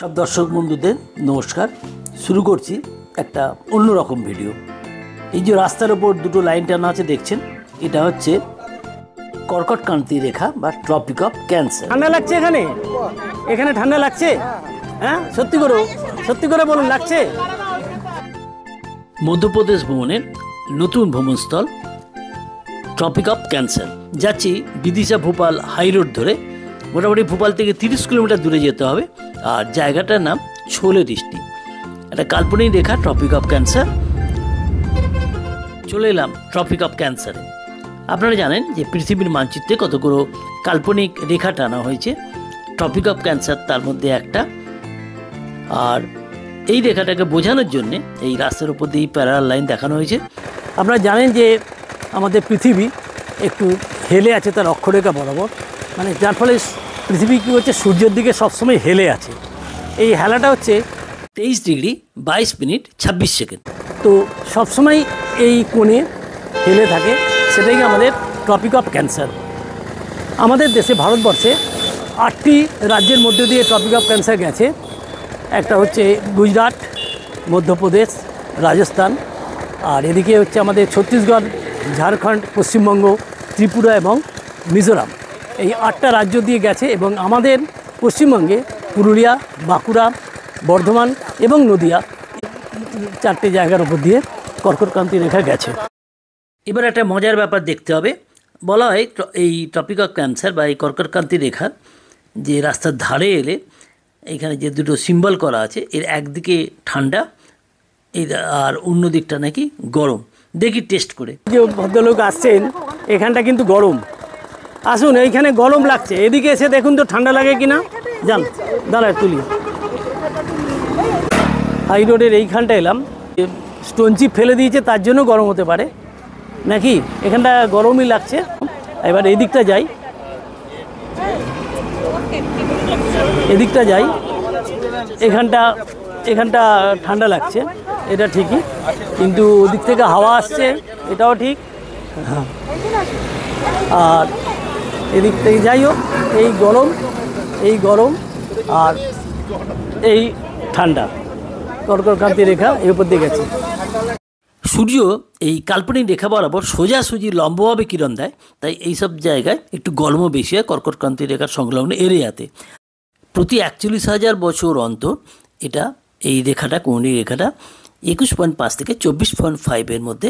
সব দর্শক বন্ধুদের নমস্কার। শুরু করছি একটা অন্যরকম ভিডিও। এই যে রাস্তার ওপর দুটো লাইন টানা আছে দেখছেন, এটা হচ্ছে কর্কটক্রান্তি রেখা বা ট্রপিক অফ ক্যান্সার। ঠান্ডা লাগছে এখানে? এখানে ঠান্ডা লাগছে? হ্যাঁ, সত্যি করে বলুন, লাগছে? মধ্যপ্রদেশ ভ্রমণের নতুন ভ্রমণস্থল ট্রপিক অফ ক্যান্সার। যাচ্ছি বিদিশা ভোপাল হাই রোড ধরে। মোটামুটি ভোপাল থেকে 30 কিলোমিটার দূরে যেতে হবে। আর জায়গাটার নাম ছোলে দৃষ্টি। একটা কাল্পনিক রেখা ট্রপিক অফ ক্যান্সার। চলে এলাম ট্রপিক অফ ক্যান্সারে। আপনারা জানেন যে পৃথিবীর মানচিত্রে কতগুলো কাল্পনিক রেখা টানা হয়েছে। ট্রপিক অফ ক্যান্সার তার মধ্যে একটা। আর এই রেখাটাকে বোঝানোর জন্যে এই রাস্তার উপর দিয়ে প্যারালাল লাইন দেখানো হয়েছে। আপনারা জানেন যে আমাদের পৃথিবী একটু হেলে আছে তার অক্ষরেখা বরাবর, মানে যার ফলে পৃথিবী কী হচ্ছে, সূর্যের দিকে সবসময় হেলে আছে। এই হেলাটা হচ্ছে 23 ডিগ্রি 22 মিনিট 26 সেকেন্ড। তো সবসময় এই কোণে হেলে থাকে, সেটাই আমাদের ট্রপিক অফ ক্যান্সার। আমাদের দেশে ভারতবর্ষে 8টি রাজ্যের মধ্যে দিয়ে ট্রপিক অফ ক্যান্সার গেছে। একটা হচ্ছে গুজরাট, মধ্যপ্রদেশ, রাজস্থান, আর এদিকে হচ্ছে আমাদের ছত্তিশগড়, ঝাড়খণ্ড, পশ্চিমবঙ্গ, ত্রিপুরা এবং মিজোরাম। এই 8টা রাজ্য দিয়ে গেছে এবং আমাদের পশ্চিমবঙ্গে পুরুলিয়া, বাঁকুড়া, বর্ধমান এবং নদিয়া 4টে জায়গার উপর দিয়ে কর্কটক্রান্তি রেখা গেছে। এবার একটা মজার ব্যাপার দেখতে হবে। বলা হয় এই ট্রপিক অফ ক্যান্সার বা এই কর্কটক্রান্তি রেখা যে রাস্তার ধারে এলে এখানে যে দুটো সিম্বল করা আছে, এর একদিকে ঠান্ডা আর অন্য দিকটা নাকি গরম। দেখি টেস্ট করে। যে ভদ্রলোক আসছেন, এখানটা কিন্তু গরম। আসুন, এইখানে গরম লাগছে, এদিকে এসে দেখুন তো ঠান্ডা লাগে কিনা। যান, দাঁড়ায় তুলি। হাই রোডের এইখানটা এলাম, স্টোন চিপ ফেলে দিয়েছে তার জন্য গরম হতে পারে নাকি, এখানটা গরমই লাগছে। এবার এদিকটা যাই, এখানটা ঠান্ডা লাগছে, এটা ঠিকই, কিন্তু ওদিক থেকে হাওয়া আসছে, এটাও ঠিক। আর এদিক থেকে যাই হোক, এই গরম আর এই ঠান্ডা, কর্কটক্রান্তি রেখা এর উপর দিয়ে গেছে। সূর্য এই কাল্পনিক রেখা বরাবর সোজাসুজি লম্বভাবে কিরণ দেয়, তাই এইসব জায়গায় একটু গরমও বেশি হয় কর্কটক্রান্তি রেখার সংলগ্ন এরিয়াতে। প্রতি 41,000 বছর অন্তর এটা এই রেখাটা, কৌণিক রেখাটা 21.5 থেকে 24.5 মধ্যে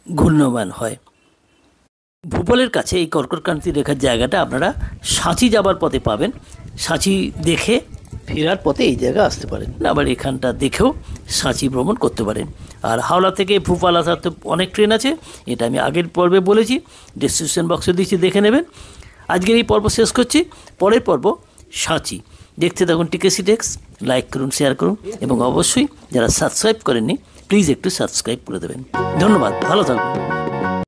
ঘূর্ণমান হয়। ভোপালের কাছে এই কর্কটক্রান্তি রেখার জায়গাটা আপনারা সাঁচি যাবার পথে পাবেন। সাঁচি দেখে ফেরার পথে এই জায়গা আসতে পারেন, আবার এখানটা দেখেও সাঁচি ভ্রমণ করতে পারেন। আর হাওড়া থেকে ভোপাল আসার তো অনেক ট্রেন আছে, এটা আমি আগের পর্বে বলেছি, ডেসক্রিপশন বক্সে দিচ্ছি, দেখে নেবেন। আজকের এই পর্ব শেষ করছি, পরের পর্ব সাঁচি। দেখতে থাকুন টিকেসি ডেস্ক, লাইক করুন, শেয়ার করুন এবং অবশ্যই যারা সাবস্ক্রাইব করেননি প্লিজ একটু সাবস্ক্রাইব করে দেবেন। ধন্যবাদ, ভালো থাকুন।